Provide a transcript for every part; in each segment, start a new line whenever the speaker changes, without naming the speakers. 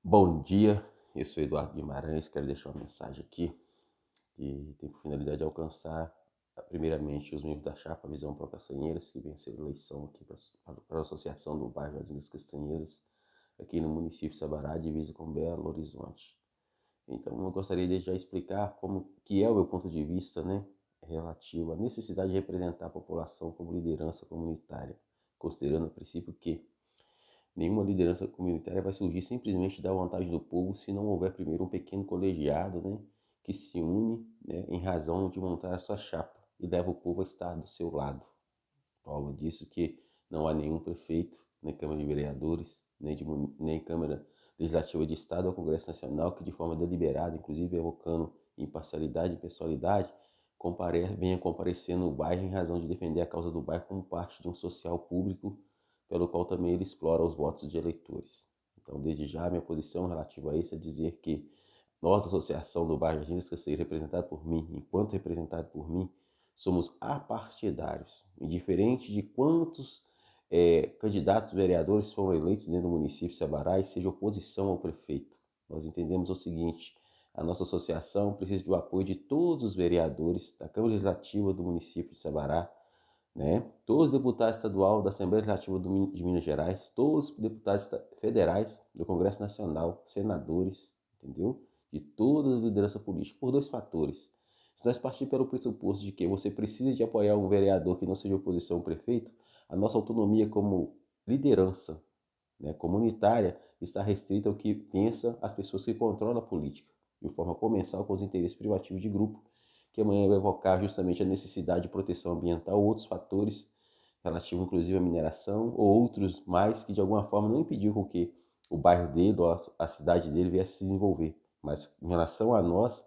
Bom dia, eu sou Eduardo Guimarães, quero deixar uma mensagem aqui que tem por finalidade alcançar, primeiramente, os membros da chapa Visão Pro Castanheiras, que venceram a eleição aqui para a Associação do Bairro Jardim das Castanheiras, aqui no município de Sabará, divisa com Belo Horizonte. Então, eu gostaria de já explicar como que é o meu ponto de vista, né, relativo à necessidade de representar a população como liderança comunitária, considerando a princípio que nenhuma liderança comunitária vai surgir simplesmente da vontade do povo se não houver primeiro um pequeno colegiado, né, que se une, né, em razão de montar a sua chapa e leva o povo a estar do seu lado. Prova disso que não há nenhum prefeito, nem Câmara de Vereadores, nem Câmara Legislativa de Estado ou Congresso Nacional que de forma deliberada, inclusive evocando imparcialidade e pessoalidade, venha comparecer no bairro em razão de defender a causa do bairro como parte de um social público pelo qual também ele explora os votos de eleitores. Então, desde já, minha posição relativa a isso é dizer que nós, da Associação do Bairro Jardim das Castanheiras, representado por mim, enquanto representado por mim, somos apartidários, indiferente de quantos candidatos vereadores foram eleitos dentro do município de Sabará e seja oposição ao prefeito. Nós entendemos o seguinte: a nossa associação precisa do apoio de todos os vereadores da Câmara Legislativa do município de Sabará, né? Todos os deputados estaduais da Assembleia Legislativa de Minas Gerais, todos os deputados federais do Congresso Nacional, senadores, entendeu? De todas as lideranças políticas, por dois fatores. Se nós partirmos pelo pressuposto de que você precisa de apoiar um vereador que não seja oposição ao prefeito, a nossa autonomia como liderança, né, comunitária está restrita ao que pensa as pessoas que controlam a política, de forma comensal com os interesses privativos de grupo, que amanhã vai evocar justamente a necessidade de proteção ambiental ou outros fatores relativos inclusive à mineração ou outros mais que de alguma forma não impediu com que o bairro dele ou a cidade dele viesse se desenvolver. Mas em relação a nós,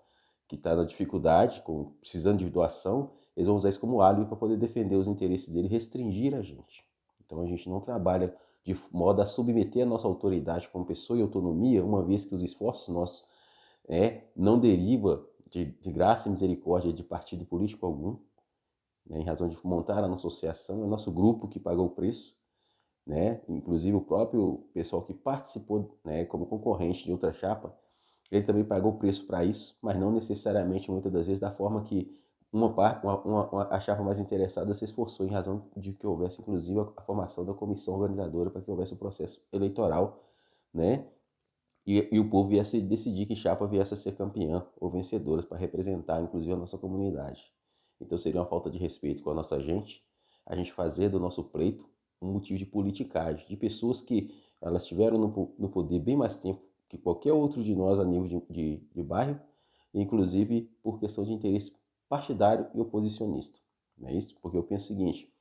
que está na dificuldade, precisando de doação, eles vão usar isso como álibi para poder defender os interesses dele e restringir a gente. Então a gente não trabalha de modo a submeter a nossa autoridade como pessoa e autonomia, uma vez que os esforços nossos não deriva de graça e misericórdia de partido político algum, né, em razão de montar a nossa associação, é nosso grupo que pagou o preço, né, inclusive o próprio pessoal que participou, né, como concorrente de outra chapa, ele também pagou o preço para isso, mas não necessariamente, muitas das vezes, da forma que a chapa mais interessada se esforçou, em razão de que houvesse, inclusive, a formação da comissão organizadora para que houvesse o processo eleitoral, né? E o povo viesse decidir que chapa viesse a ser campeã ou vencedora para representar, inclusive, a nossa comunidade. Então seria uma falta de respeito com a gente fazer do nosso pleito um motivo de politicagem, de pessoas que elas tiveram no poder bem mais tempo que qualquer outro de nós a nível de bairro, inclusive por questão de interesse partidário e oposicionista. Não é isso? Porque eu penso o seguinte: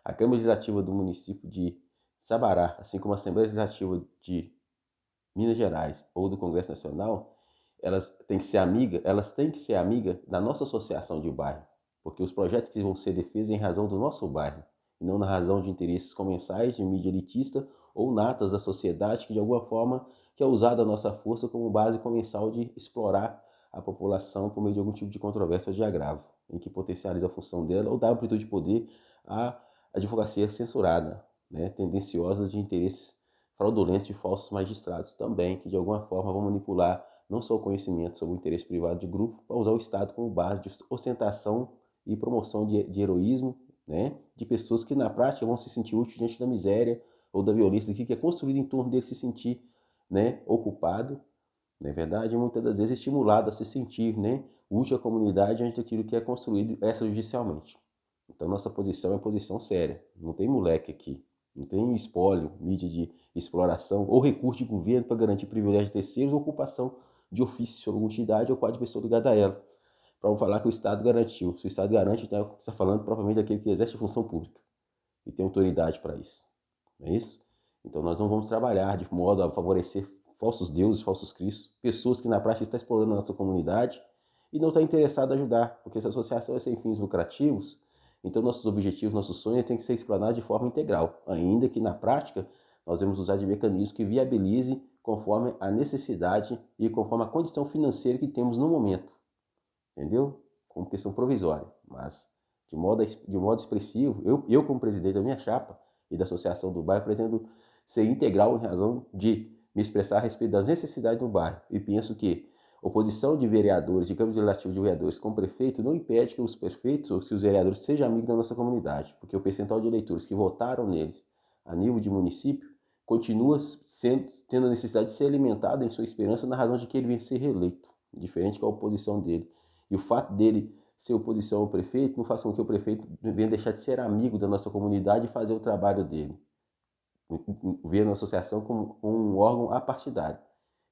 a Câmara Legislativa do município de Sabará, assim como a Assembleia Legislativa de Minas Gerais ou do Congresso Nacional, elas têm que ser amiga da nossa associação de bairro, porque os projetos que vão ser defesos em razão do nosso bairro, e não na razão de interesses comensais, de mídia elitista ou natas da sociedade que de alguma forma quer usar da nossa força como base comensal de explorar a população por meio de algum tipo de controvérsia ou de agravo, em que potencializa a função dela ou dá amplitude de poder à advocacia censurada, né, tendenciosa de interesses fraudulentos de falsos magistrados também, que de alguma forma vão manipular não só o conhecimento sobre o interesse privado de grupo, para usar o Estado como base de ostentação e promoção de heroísmo, né, de pessoas que na prática vão se sentir úteis diante da miséria ou da violência que é construído em torno dele se sentir, né, ocupado, não é verdade? E muitas das vezes estimulado a se sentir, né, útil à comunidade diante daquilo que é construído extrajudicialmente. Então nossa posição é posição séria, não tem moleque aqui, não tem espólio, mídia de exploração ou recurso de governo para garantir privilégio de terceiros ou ocupação de ofício sobre alguma entidade ou quadro de pessoa ligada a ela. Para falar que o Estado garantiu. Se o Estado garante, então você está falando provavelmente daquele que exerce a função pública e tem autoridade para isso. Não é isso? Então nós não vamos trabalhar de modo a favorecer falsos deuses, falsos cristos, pessoas que na prática estão explorando a nossa comunidade e não estão interessadas em ajudar, porque essa associação é sem fins lucrativos, então nossos objetivos, nossos sonhos têm que ser explanados de forma integral, ainda que na prática nós vamos usar de mecanismos que viabilize conforme a necessidade e conforme a condição financeira que temos no momento, entendeu? Como questão provisória, mas de modo expressivo, como presidente da minha chapa e da associação do bairro, pretendo ser integral em razão de me expressar a respeito das necessidades do bairro. E penso que oposição de vereadores, de Câmara Legislativa de Vereadores com o prefeito não impede que os prefeitos ou que os vereadores sejam amigos da nossa comunidade, porque o percentual de eleitores que votaram neles a nível de município continua tendo a necessidade de ser alimentado em sua esperança na razão de que ele venha ser reeleito, diferente da oposição dele. E o fato dele ser oposição ao prefeito não faz com que o prefeito venha deixar de ser amigo da nossa comunidade e fazer o trabalho dele, vendo a associação como um órgão apartidário,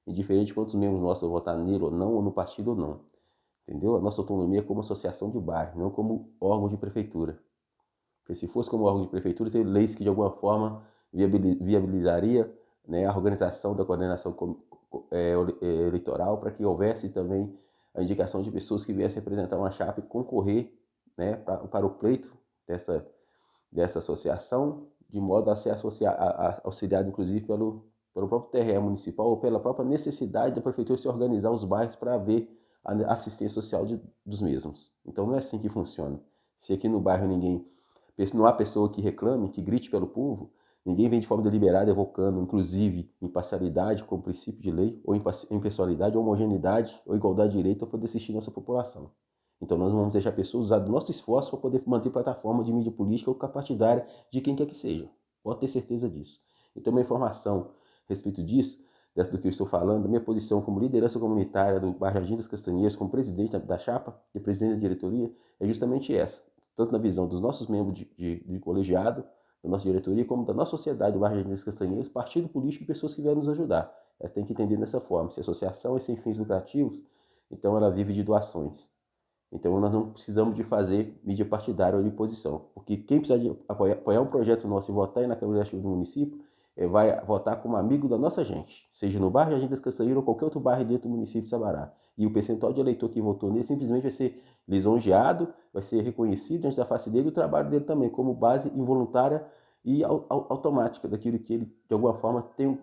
indiferente de quantos membros nossos vão votar nele ou não, ou no partido ou não. Entendeu? A nossa autonomia é como associação de bairro, não como órgão de prefeitura. Porque se fosse como órgão de prefeitura, teria leis que de alguma forma viabilizaria, né, a organização da coordenação eleitoral para que houvesse também a indicação de pessoas que viessem representar uma chapa e concorrer, né, para o pleito dessa associação, de modo a ser auxiliado inclusive pelo próprio TRE municipal ou pela própria necessidade da prefeitura se organizar os bairros para haver a assistência social dos mesmos. Então não é assim que funciona. Se aqui no bairro não há pessoa que reclame, que grite pelo povo, ninguém vem de forma deliberada evocando, inclusive, imparcialidade como princípio de lei, ou impessoalidade, ou homogeneidade, ou igualdade de direito para poder assistir nossa população. Então nós não vamos deixar pessoas usar do nosso esforço para poder manter plataforma de mídia política ou partidária de quem quer que seja. Pode ter certeza disso. Então uma informação a respeito disso, do que eu estou falando, da minha posição como liderança comunitária do bairro Jardim das Castanheiras, como presidente da chapa e presidente da diretoria, é justamente essa. Tanto na visão dos nossos membros de colegiado, da nossa diretoria, como da nossa sociedade do bairro Jardim das Castanheiras, partido político e pessoas que vieram nos ajudar. Ela tem que entender dessa forma. Se a associação é sem fins lucrativos, então ela vive de doações. Então nós não precisamos de fazer mídia partidária ou de posição, porque quem precisa de apoiar um projeto nosso e votar aí na Câmara Legislativa do município, vai votar como amigo da nossa gente, seja no bairro Jardim das Castanheiras ou qualquer outro bairro dentro do município de Sabará. E o percentual de eleitor que votou nele simplesmente vai ser lisonjeado, vai ser reconhecido diante da face dele e o trabalho dele também, como base involuntária e automática daquilo que ele, de alguma forma, tem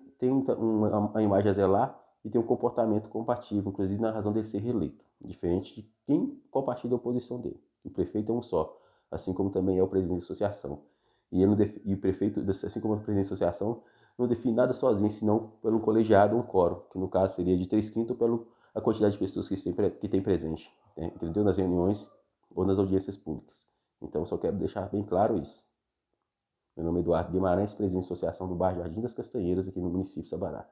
uma imagem a zelar e tem um comportamento compatível, inclusive na razão dele ser reeleito, diferente de qual partido é a oposição dele. O prefeito é um só, assim como também é o presidente da associação. E o prefeito, assim como o presidente da associação, não define nada sozinho, senão pelo colegiado ou um quórum, que no caso seria de 3/5 ou pela quantidade de pessoas que tem presente, né? Entendeu? Nas reuniões ou nas audiências públicas. Então, eu só quero deixar bem claro isso. Meu nome é Eduardo Guimarães, presidente da Associação do Bairro Jardim das Castanheiras, aqui no município de Sabará.